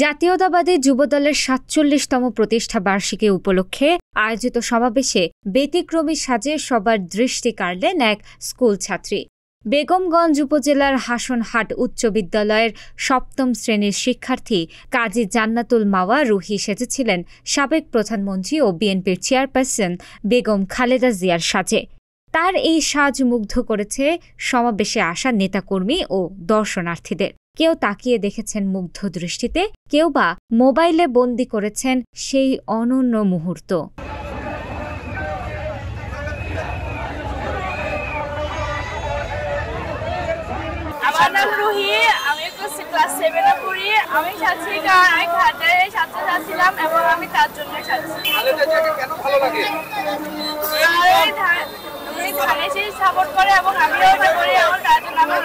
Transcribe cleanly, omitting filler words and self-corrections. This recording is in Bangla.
জাতীয়তাবাদী যুবদলের ৪৭তম প্রতিষ্ঠা বার্ষিকী উপলক্ষে আয়োজিত সমাবেশে ব্যতিক্রমী সাজে সবার দৃষ্টি কাড়লেন এক স্কুল ছাত্রী। বেগমগঞ্জ উপজেলার হাসনহাট উচ্চ বিদ্যালয়ের ৭ম শ্রেণীর শিক্ষার্থী কাজী জান্নাতুল মাওয়া রুহি সেজেছিলেন সাবেক প্রধানমন্ত্রী ও বিএনপির চেয়ারপারসন বেগম খালেদা জিয়ার সাজে। তার এই সাজ মুগ্ধ করেছে সমাবেশে আসা নেতাকর্মী ও দর্শনার্থীদের। কেউ তাকিয়ে দেখেছেন মুগ্ধ দৃষ্টিতে, কেউ বা মোবাইলে বন্দী করেছেন সেই অনন্য মুহূর্ত। আমার নাম রুহি, আমি ক্লাস 7-এ পড়ি। আমি সাজছি কারণ আমি ঘাটে সাজতে যাচ্ছিলাম এবং আমি তার জন্য সাজছি। কেন ভালো লাগে? সাপোর্ট করে এবং আমিও এটা করি এবং তার জন্য আমার